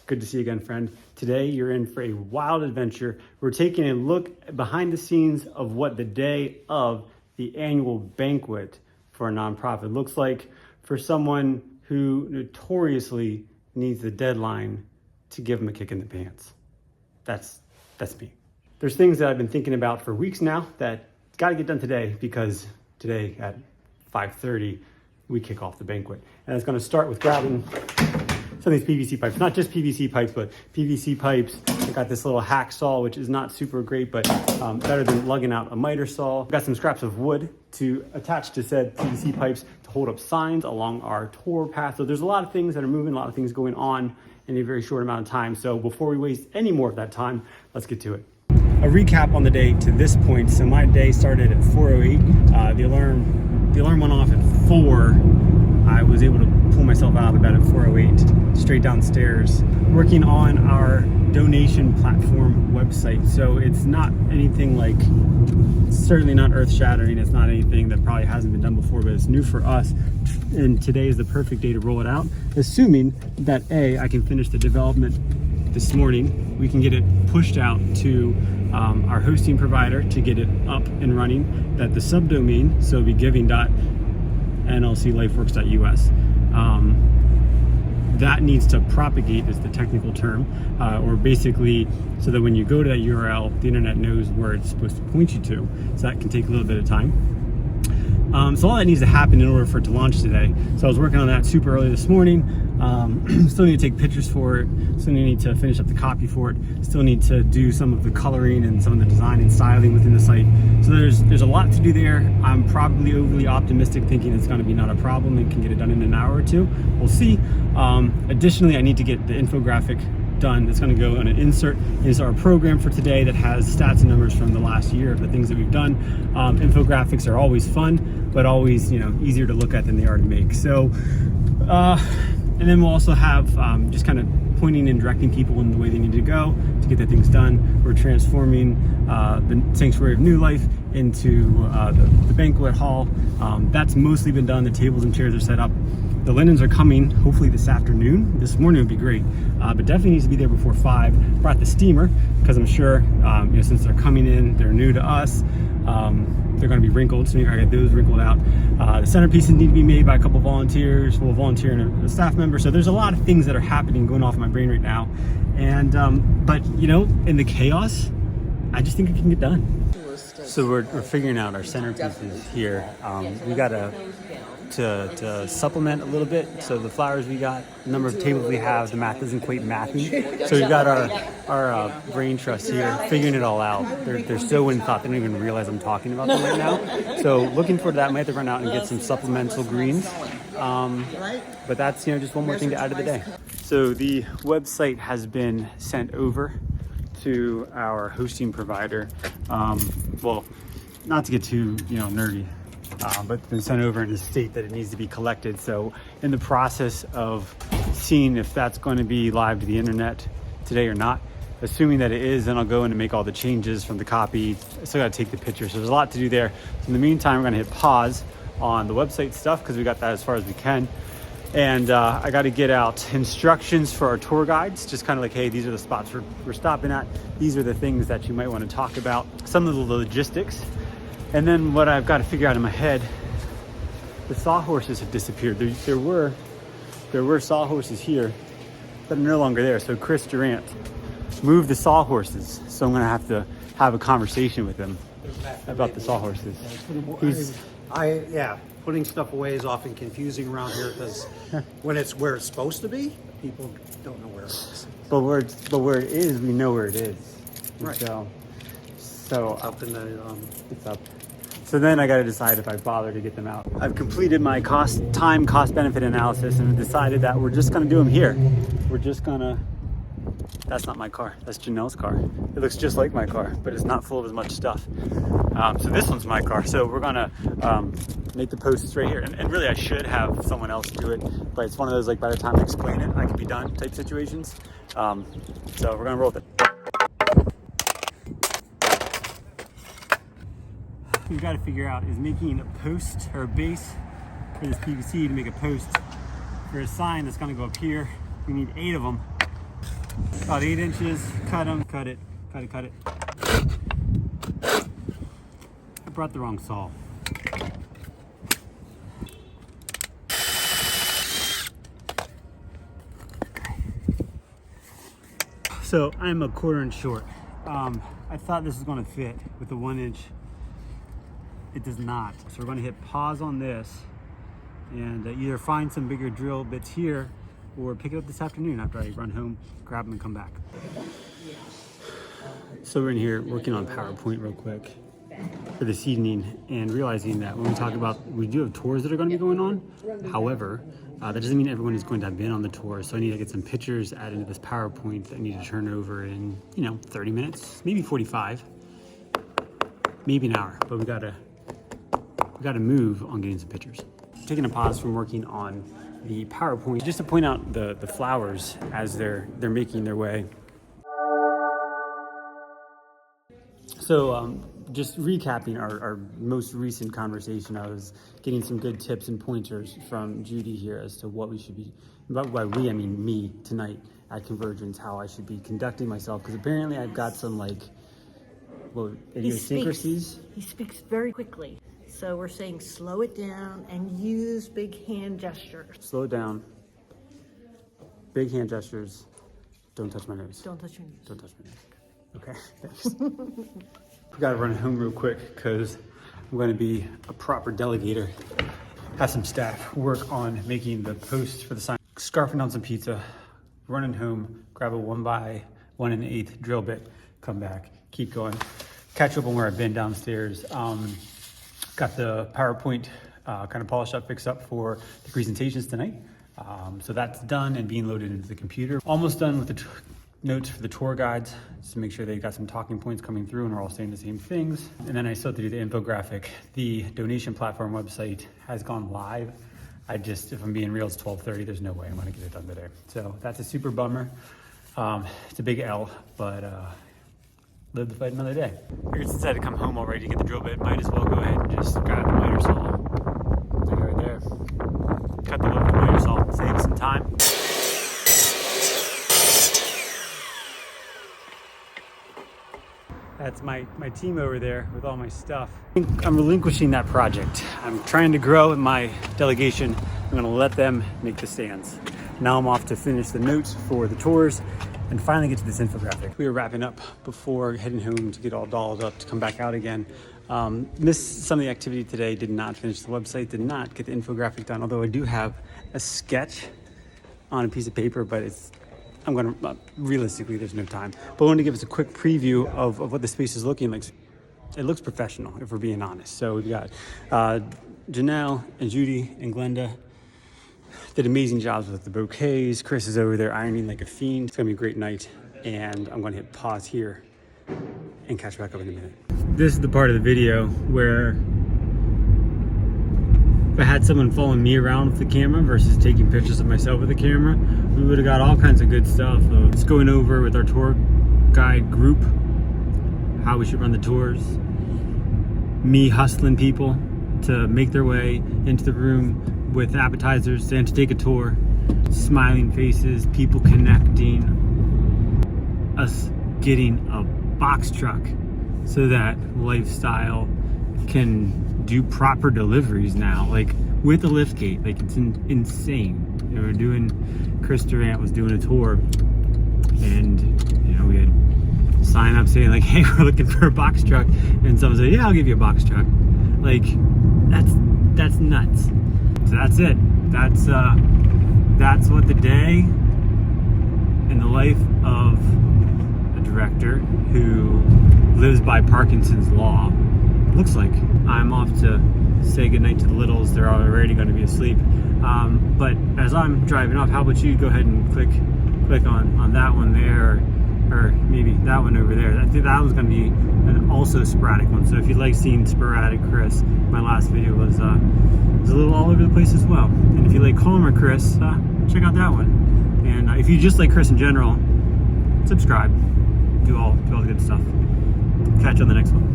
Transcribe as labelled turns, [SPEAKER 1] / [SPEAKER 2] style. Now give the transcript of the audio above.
[SPEAKER 1] Good to see you again, friend. Today, you're in for a wild adventure. We're taking a look behind the scenes of what the day of the annual banquet for a nonprofit looks like for someone who notoriously needs the deadline to give them a kick in the pants. That's me. There's things that I've been thinking about for weeks now that got to get done today, because today at 5:30, we kick off the banquet. And it's going to start with grabbing some of these PVC pipes, not just PVC pipes, but PVC pipes. I got this little hacksaw, which is not super great, but better than lugging out a miter saw. Got some scraps of wood to attach to said PVC pipes to hold up signs along our tour path. So there's a lot of things that are moving, a lot of things going on in a very short amount of time. So before we waste any more of that time, let's get to it. A recap on the day to this point. So my day started at 4:08. The alarm went off at 4. I was able to pull myself out of bed at 4:08, straight downstairs, working on our donation platform website. So it's not anything like, certainly not earth-shattering. It's not anything that probably hasn't been done before, but it's new for us. And today is the perfect day to roll it out, assuming that I can finish the development this morning. We can get it pushed out to our hosting provider to get it up and running, that the subdomain, so it'll be giving.nlclifeworks.us. That needs to propagate, is the technical term, or basically so that when you go to that URL, the internet knows where it's supposed to point you to. So that can take a little bit of time. So all that needs to happen in order for it to launch today. So I was working on that super early this morning. Still need to take pictures for it. Still need to finish up the copy for it. Still need to do some of the coloring and some of the design and styling within the site. So there's a lot to do there. I'm probably overly optimistic, thinking it's going to be not a problem and can get it done in an hour or two. We'll see. Additionally, I need to get the infographic done. It's going to go on an insert is our program for today that has stats and numbers from the last year of the things that we've done. Infographics are always fun, but always, easier to look at than they are to make. So, and then we'll also have just kind of pointing and directing people in the way they need to go to get the things done. We're transforming the Sanctuary of New Life into the banquet hall. That's mostly been done. The tables and chairs are set up. The linens are coming hopefully this afternoon. This morning would be great, but definitely needs to be there before 5. Brought the steamer because I'm sure since they're coming in, they're new to us. They're going to be wrinkled, so I got those wrinkled out. The centerpieces need to be made by a couple volunteers, well, a volunteer and a staff member. So there's a lot of things that are happening, going off in my brain right now. And but in the chaos, I just think it can get done. So we're figuring out our centerpieces here. We got to supplement a little bit. So the flowers we got, the number of tables we have, the math isn't quite mathing. So we've got our brain trust here, figuring it all out. They're so in thought, they don't even realize I'm talking about them right now. So looking forward to that. I might have to run out and get some supplemental greens. But that's just one more thing to add to the day. So the website has been sent over to our hosting provider. Well, not to get too nerdy. But it's been sent over in the state that it needs to be collected. So in the process of seeing if that's going to be live to the internet today or not, assuming that it is, then I'll go in and make all the changes from the copy. I still got to take the picture. So there's a lot to do there. So in the meantime, we're going to hit pause on the website stuff because we got that as far as we can. And I got to get out instructions for our tour guides, just kind of like, hey, these are the spots we're stopping at. These are the things that you might want to talk about. Some of the logistics. And then what I've got to figure out in my head, the sawhorses have disappeared. There were sawhorses here, but they're no longer there. So Chris Durant moved the sawhorses. So I'm going to have a conversation with him about the sawhorses.
[SPEAKER 2] Putting stuff away is often confusing around here because when it's where it's supposed to be, people don't know where it is.
[SPEAKER 1] But where it is, we know where it is.
[SPEAKER 2] Right.
[SPEAKER 1] So
[SPEAKER 2] it's up in the
[SPEAKER 1] it's up. So then I got to decide if I bother to get them out. I've completed my cost benefit analysis and decided that we're just going to do them here. We're just going to, that's not my car. That's Janelle's car. It looks just like my car, but it's not full of as much stuff. So this one's my car. So we're going to make the posts right here. And really I should have someone else do it, but it's one of those, like, by the time I explain it, I can be done type situations. So we're going to roll with it. We've got to figure out is making a post or a base for this PVC to make a post for a sign that's going to go up here. We need 8 of them. About 8 inches, cut them, cut it. I brought the wrong saw. So I'm a 1/4 inch short. I thought this was going to fit with the 1 inch. It does not. So we're going to hit pause on this and either find some bigger drill bits here or pick it up this afternoon after I run home, grab them and come back. So we're in here working on PowerPoint real quick for this evening and realizing that when we talk about, we do have tours that are going to be going on. However, that doesn't mean everyone is going to have been on the tour. So I need to get some pictures added into this PowerPoint that I need to turn over in, 30 minutes, maybe 45, maybe an hour, but we gotta move on getting some pictures. Taking a pause from working on the PowerPoint just to point out the flowers as they're making their way. So just recapping our most recent conversation, I was getting some good tips and pointers from Judy here as to what we should be, by we I mean me, tonight at Convergence, how I should be conducting myself, because apparently I've got some idiosyncrasies.
[SPEAKER 3] He speaks very quickly. So we're saying slow it down and use big hand gestures.
[SPEAKER 1] Slow it down. Big hand gestures. Don't touch my nose.
[SPEAKER 3] Don't touch your nose.
[SPEAKER 1] Don't touch my nose. Okay, thanks. We gotta run home real quick because I'm gonna be a proper delegator. Have some staff work on making the posts for the sign. Scarfing down some pizza, running home, grab a 1x1 1/8 drill bit, come back, keep going. Catch up on where I've been downstairs. Got the PowerPoint kind of polished up, fixed up for the presentations tonight. So that's done and being loaded into the computer. Almost done with the notes for the tour guides, just to make sure they got some talking points coming through and we're all saying the same things. And then I still have to do the infographic. The donation platform website has gone live. If I'm being real, it's 12:30. There's no way I'm gonna get it done today. So that's a super bummer. It's a big L, but live to fight another day. Figured since I had to come home already to get the drill bit, might as well go ahead and just grab the miter saw. Take it right there. Cut the wood with the miter saw, save some time. That's my team over there with all my stuff. I'm relinquishing that project. I'm trying to grow in my delegation. I'm gonna let them make the stands. Now I'm off to finish the notes for the tours and finally get to this infographic. We were wrapping up before heading home to get all dolled up to come back out again. Missed some of the activity today, did not finish the website, did not get the infographic done, although I do have a sketch on a piece of paper, but realistically, there's no time. But I wanted to give us a quick preview of what the space is looking like. It looks professional, if we're being honest. So we've got Janelle and Judy and Glenda did amazing jobs with the bouquets. Chris is over there ironing like a fiend. It's gonna be a great night. And I'm gonna hit pause here and catch back up in a minute. This is the part of the video where if I had someone following me around with the camera versus taking pictures of myself with the camera, we would have got all kinds of good stuff. It's going over with our tour guide group, how we should run the tours, me hustling people to make their way into the room with appetizers and to take a tour, smiling faces, people connecting, us getting a box truck so that Lifestyle can do proper deliveries now, like with the lift gate. Like, it's insane. Chris Durant was doing a tour and we had sign up saying like, hey, we're looking for a box truck, and someone said, yeah, I'll give you a box truck. Like, that's nuts. So that's it. That's what the day in the life of a director who lives by Parkinson's law looks like. I'm off to say goodnight to the littles. They're already going to be asleep. But as I'm driving off, how about you go ahead and click on that one there, or maybe that one over there. I think that one's going to be an also sporadic one. So if you like seeing sporadic Chris, my last video was a little all over the place as well. And if you like calmer Chris, check out that one. And if you just like Chris in general, subscribe. Do all the good stuff. Catch you on the next one.